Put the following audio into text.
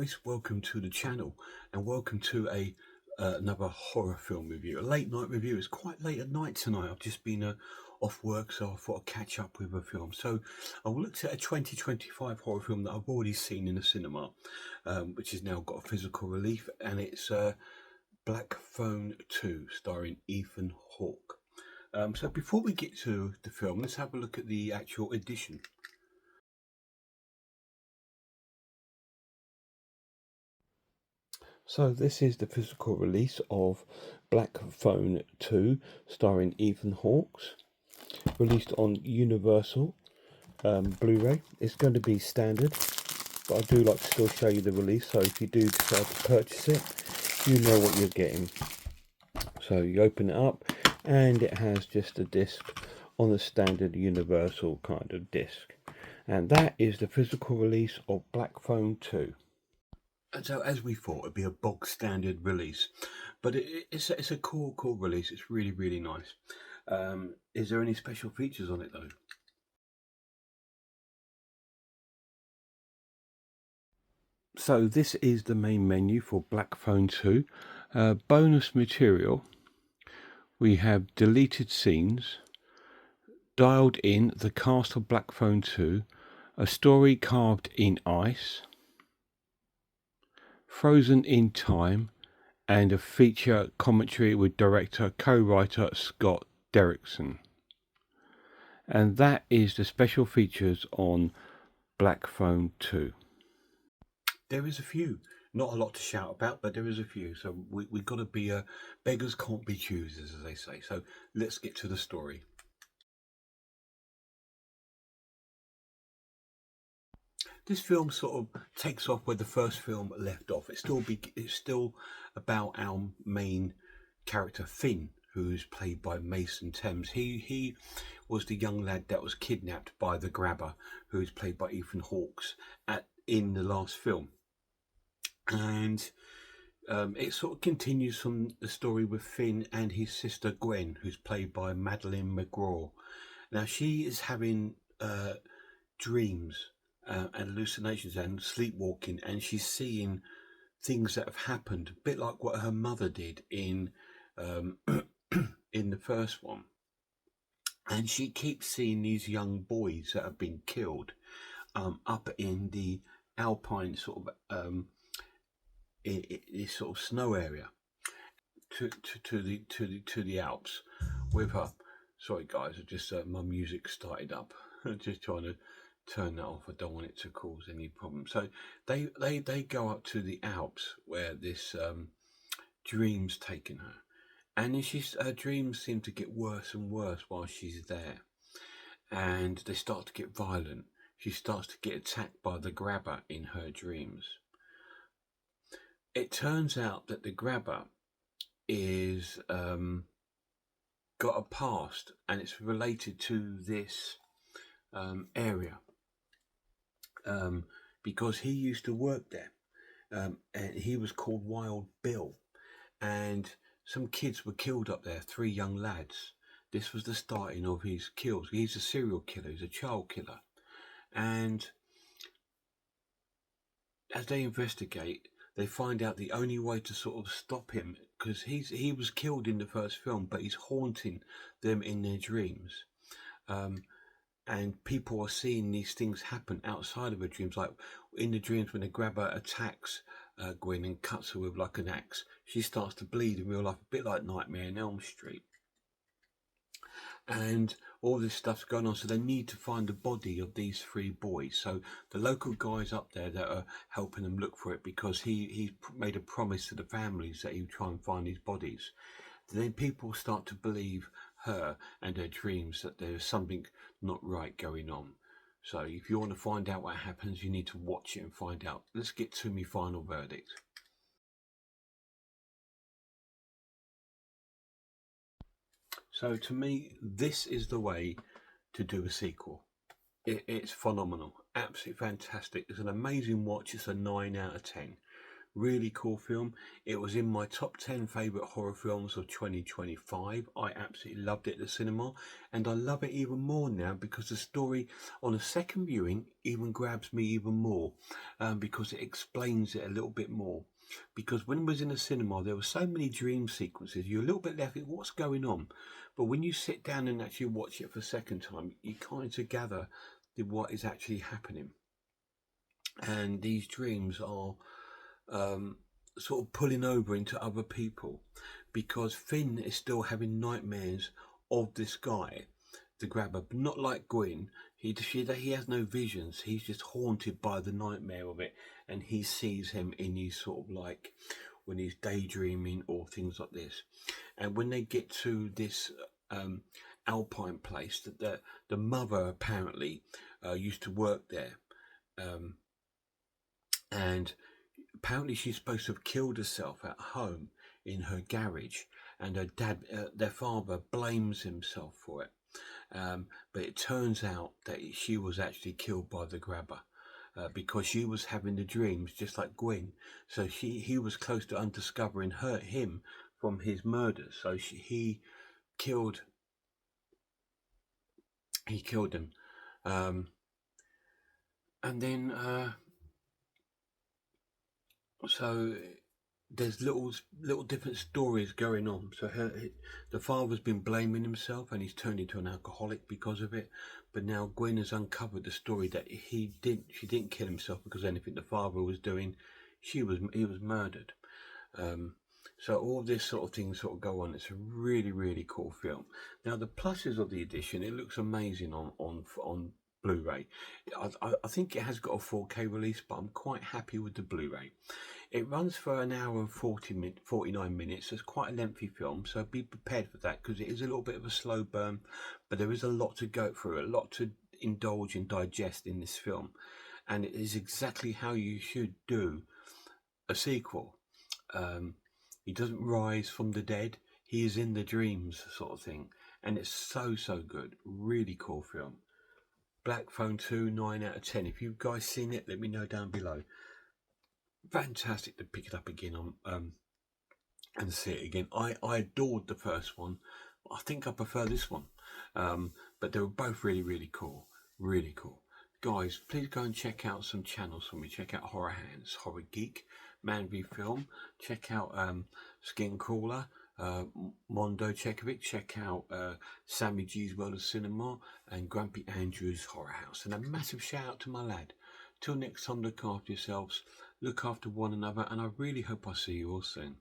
guys, welcome to the channel and welcome to another horror film review, a late night review. It's quite late at night tonight. I've just been off work, so I thought I'd catch up with a film. So I looked at a 2025 horror film that I've already seen in the cinema, which has now got a physical release, and it's Black Phone 2 starring Ethan Hawke. So before we get to the film, let's have a look at the actual edition. So this is the physical release of Black Phone 2 starring Ethan Hawke, released on Universal Blu-ray. It's going to be standard, but I do like to still show you the release, so if you do decide to purchase it, you know what you're getting. So you open it up and it has just a disc on the standard Universal kind of disc, and that is the physical release of Black Phone 2. And so, as we thought, it'd be a bog standard release, but it's a cool release. It's really nice. Is there any special features on it though? So this is the main menu for Black Phone 2. Bonus material. We have deleted scenes, dialed in the cast of Black Phone 2, a story carved in ice, frozen in time, and a feature commentary with director co-writer Scott Derrickson. And that is the special features on Black Phone 2. There is a few, not a lot to shout about, but there is a few. So we got to be beggars can't be choosers, as they say. So let's get to the story. This film sort of takes off where the first film left off. It's still about our main character Finn, who's played by Mason Thames. He was the young lad that was kidnapped by the grabber, who's played by Ethan Hawke in the last film. And it sort of continues from the story with Finn and his sister Gwen, who's played by Madeline McGraw. Now she is having dreams and hallucinations and sleepwalking, and she's seeing things that have happened, a bit like what her mother did in in the first one. And she keeps seeing these young boys that have been killed up in the alpine sort of this sort of snow area to the Alps with her. Sorry guys, I just my music started up. Just trying to turn that off. I don't want it to cause any problems. So they go up to the Alps where this dream's taken her, and then her dreams seem to get worse and worse while she's there, and they start to get violent. She starts to get attacked by the grabber in her dreams. It turns out that the grabber is got a past, and it's related to this area because he used to work there, and he was called Wild Bill, and some kids were killed up there, 3 young lads. This was the starting of his kills. He's a serial killer, he's a child killer, and as they investigate, they find out the only way to sort of stop him, because he was killed in the first film, but he's haunting them in their dreams. And people are seeing these things happen outside of her dreams, like in the dreams when the grabber attacks Gwen and cuts her with like an axe. She starts to bleed in real life, a bit like Nightmare on Elm Street. And all this stuff's going on, so they need to find the body of these 3 boys. So the local guys up there that are helping them look for it, because he made a promise to the families that he would try and find these bodies. Then people start to believe her and her dreams that there's something not right going on. So if you want to find out what happens, you need to watch it and find out. Let's get to my final verdict. So to me, this is the way to do a sequel. It's phenomenal, absolutely fantastic. It's an amazing watch. It's a 9 out of 10. Really cool film. It was in my top 10 favourite horror films of 2025. I absolutely loved it at the cinema, and I love it even more now because the story on a second viewing even grabs me even more, because it explains it a little bit more. Because when I was in the cinema, there were so many dream sequences, you're a little bit left, what's going on? But when you sit down and actually watch it for a second time, you kind of gather what is actually happening. And these dreams are sort of pulling over into other people, because Finn is still having nightmares of this guy, the grabber, but not like Gwyn. He has no visions. He's just haunted by the nightmare of it, and he sees him in his sort of like when he's daydreaming or things like this. And when they get to this Alpine place, that the mother apparently used to work there, and apparently she's supposed to have killed herself at home in her garage, and her dad, their father, blames himself for it. But it turns out that she was actually killed by the grabber, because she was having the dreams just like Gwyn. So he was close to undiscovering him from his murders. So he killed him, and then so there's little different stories going on. So the father's been blaming himself, and he's turned into an alcoholic because of it. But now Gwen has uncovered the story that she didn't kill himself because anything the father was doing, he was murdered. So all this sort of thing sort of go on. It's a really cool film. Now the pluses of the edition, it looks amazing on Blu-ray. I think it has got a 4K release, but I'm quite happy with the Blu-ray. It runs for an hour and 49 minutes. It's quite a lengthy film, so be prepared for that, because it is a little bit of a slow burn, but there is a lot to go through, a lot to indulge and digest in this film, and it is exactly how you should do a sequel. He doesn't rise from the dead, he is in the dreams sort of thing, and it's so good. Really cool film. Black Phone 2, 9 out of 10. If you guys seen it, let me know down below. Fantastic to pick it up again on and see it again. I adored the first one. I think I prefer this one, but they were both really cool. Really cool. Guys, please go and check out some channels for me. Check out Horror Hands, Horror Geek, Man v Film. Check out Skin Crawler, Mondo Chekovic. Check out Sammy G's World of Cinema, and Grumpy Andrew's Horror House. And a massive shout out to my lad. Till next time, look after yourselves, look after one another, and I really hope I see you all soon.